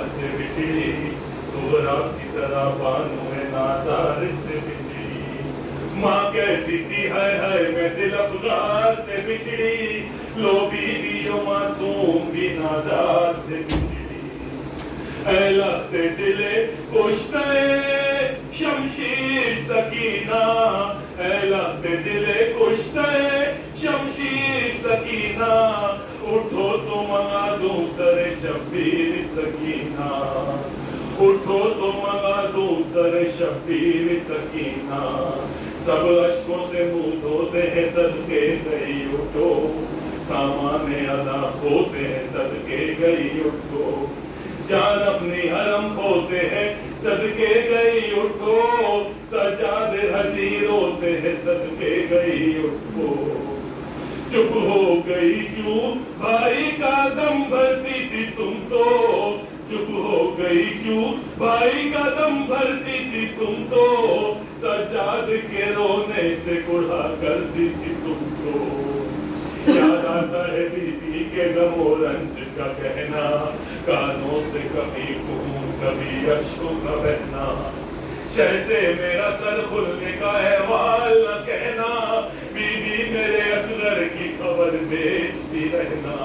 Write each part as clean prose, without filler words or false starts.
سے بچھڑی سورا کی طرح بانو میں نادار سے بچھڑی ماں کہتی تھی ہائے میں دل افغان سے بچھڑی لو بیوی معصوم بھی نادار سے بچھڑی اے لگتے دلے کشتے شمشیر سکینہ اے لگتے دلے کشتے شمشیر سکینہ اٹھو تو منگا دوں سر شبیر سکینہ اٹھو تو منگا دوں سر شبیر سکینہ سب اشکوں سے منہ دھوتے ہیں صدقے گئی اٹھو سامان ادا کھوتے ہیں صدقے گئی اٹھو جان اپنی حرم کھوتے ہیں صدقے گئی اٹھو سجاد حضیر ہوتے ہیں صدقے گئی اٹھو چپ ہو گئی کیوں بھائی کا دم بھرتی تھی تم تو چپ ہو گئی کیوں بھائی کا دم بھرتی تھی تم تو سجاد کے رونے سے کڑھا کرتی تھی تم کو یاد آتا ہے بیوی کے غم و رنج کا کہنا کانوں سے کبھی خون کبھی اشکوں کا بہنا شہ سے میرا سر کھلنے کا احوال نہ کہنا بیوی میرے اصغر کی خبر بھیجتی رہنا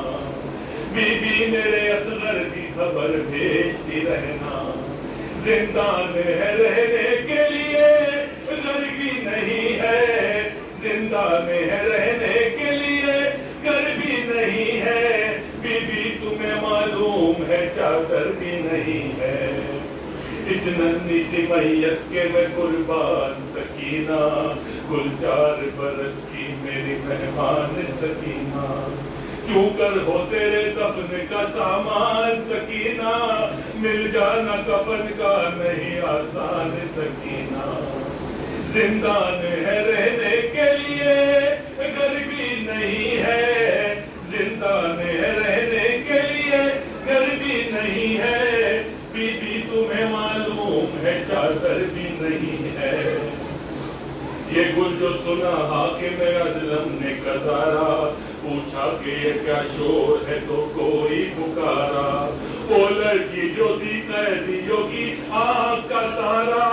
بیوی میرے اصغر کی خبر بھیجتی رہنا زندان ہے رہنے کے لیے غریبی نہیں ہے زندان ہے رہنے کے لیے غریبی نہیں ہے بیوی تمہیں معلوم ہے چادر بھی نہیں ہے اس ننھی سی میت کے میں قربان سکینہ گل 4 برس کی میری مہمان سکینہ کیوں کر ہو تیرے دفن کا سامان سکینہ مل جانا کفن کا نہیں آسان سکینہ زندان ہے رہنے کے لیے غریبی نہیں ہے زندان ہے رہنے کے لیے غریبی نہیں ہے بیوی تمہیں معلوم ہے چادر بھی نہیں ہے یہ گل جو سنا حاکم عدلم نے گزارا پوچھا کہ یہ کیا شور ہے تو کوئی پکارا وہ لڑکی جو تھی قیدیوں کی آنکھ کا تارا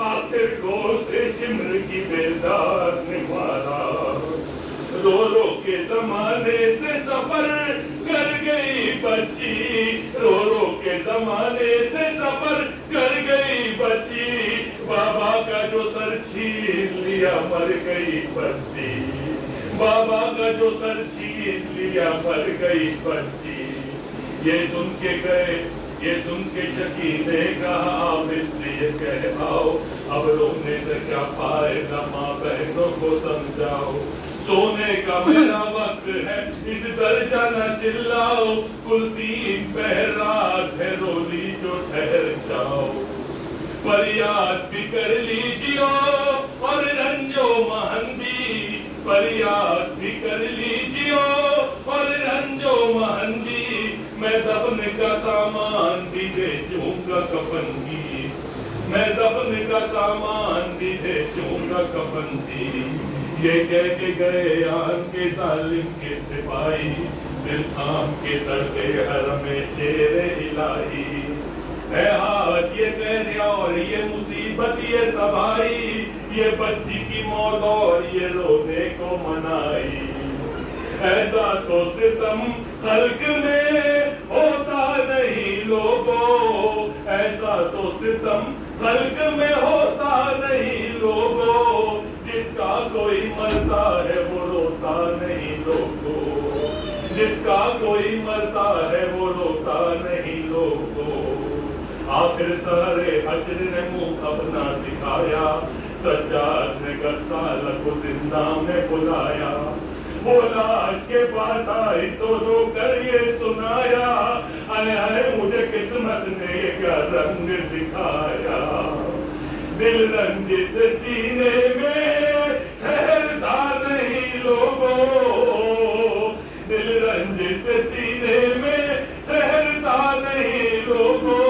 آخر کو سے شمر کی بیدار نے مارا رو رو کے زمانے سے سفر کر گئی بچی رو رو کے زمانے سے سفر کر گئی بچی بابا کا جو سر چھین لیا مر گئی بچی بابا کا جو سر چھین لیا مر گئی بچی یہ سن کے شکینے کہا عامر سے یہ کہہ آؤ اب رونے سے کیا فائدہ ماں بہنوں کو سمجھاؤ سونے کا میرا وقت ہے اس درجہ نہ چلاؤ کل 3 پہر رات ہے رو لی جو ٹھہر جاؤ فریاد بھی کر لیجیو اور رنجو مہندی فریاد بھی کر لیجیو اور رنجو مہندی میں دفن کا سامان بھی بھیجوں گا کفن بھی میں دفن کا سامان بھی بھیجوں گا کفن بھی یہ کہہ کے گئے آن کے ظالم کے سپاہی دل تھام کے تڑپے حرم شیر الہی اے ہاتھ یہ قید اور یہ مصیبت یہ تباہی یہ بچی کی موت اور یہ رونے کو منائی ایسا تو ستم خلق میں ہوتا نہیں لوگوں ایسا تو ستم خلق میں ہوتا نہیں لوگوں جس کا کوئی مرتا ہے وہ روتا نہیں لوگوں جس کا کوئی مرتا ہے وہ روتا نہیں لوگوں آخر سارے حشر نے منہ اپنا دکھایا سجاد نے غسالہ کو زندہ میں بلایا وہ لاش کے پاس آئی تو رو کر یہ سنایا آئے آئے مجھے قسمت نے کیا رنگ دکھایا دل رنج سے سینے میں ٹھہرتا نہیں لوگوں دل رنج سے سینے میں ٹھہرتا نہیں لوگوں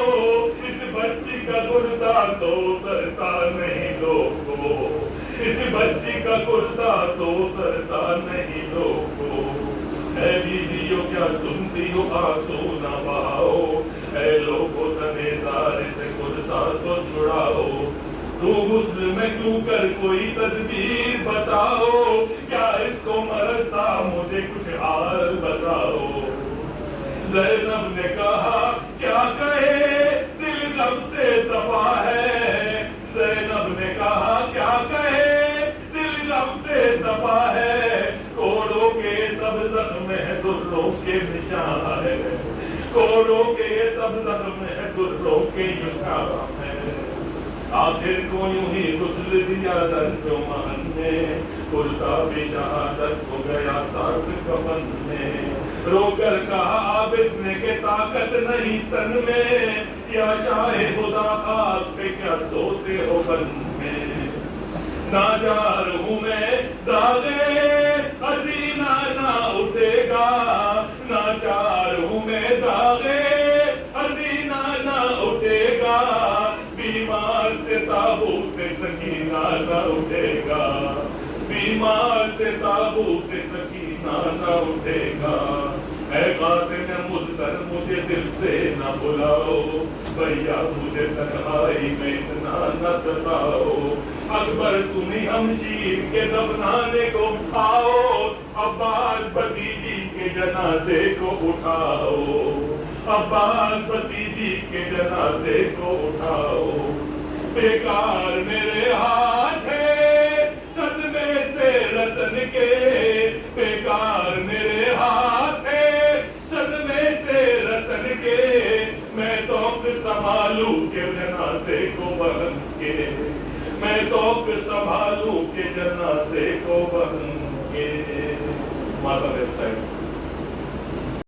اس بچی کا گردہ تو اترتا نہیں لوگوں اس بچی کا کرتا تو اترتا نہیں لوگوں اے بیویوں کیا سنتی ہو آنسو نہ بہاؤ اے لوگوں تو غسل میں کیوں کر کوئی تدبیر بتاؤ، کیا اس کو مرض تھا مجھے کچھ حال بتاؤ۔ زینب نے کہا کیا کہے دل غم سے تباہ ہے، زینب نے کہا کیا کہے دل غم سے تباہ ہے، کوڑوں کے سب زخم ہے دروں کے نشان ہے، کوڑوں کے سب زخم ہے دروں کے نشان ہے۔ آخر کو یوں ہی غسل دیا ترجمان نے، کرتا بھی شہادت ہو گیا ساتھ کفن میں، رو کر کہا عابد نے کہ طاقت نہیں تن میں، یا شاہ خدا خاک پہ کیا سوتے ہو بن میں، ناجار ہوں میں داغے حسینہ نہ اٹھے گا، ناچار ہوں میں داغے حسینہ نہ اٹھے گا، بیمار سے تابوت سکینہ نہ اٹھے گا، بیمار سے تابوت سکینہ نہ اٹھے گا۔ اے قاسم مظفر مجھے دل سے نہ بلاؤ، بھیا مجھے تنہائی میں اتنا نہ ستاؤ، اکبر تمہیں ہمشیر کے دفنانے کو اٹھاؤ، عباس بھتیجی کے جنازے کو اٹھاؤ، عباس بھتیجی کے جنازے کو اٹھاؤ۔ بیکار میرے ہاتھ ہے صدمے سے رسن کے، بیکار میرے ہاتھ ہے صدمے سے رسن کے، میں توق سنبھالوں کے جنازے کو بہن کے، میں توق سنبھالوں کے جنازے کو بہن کے۔ ماتا ویب سائٹ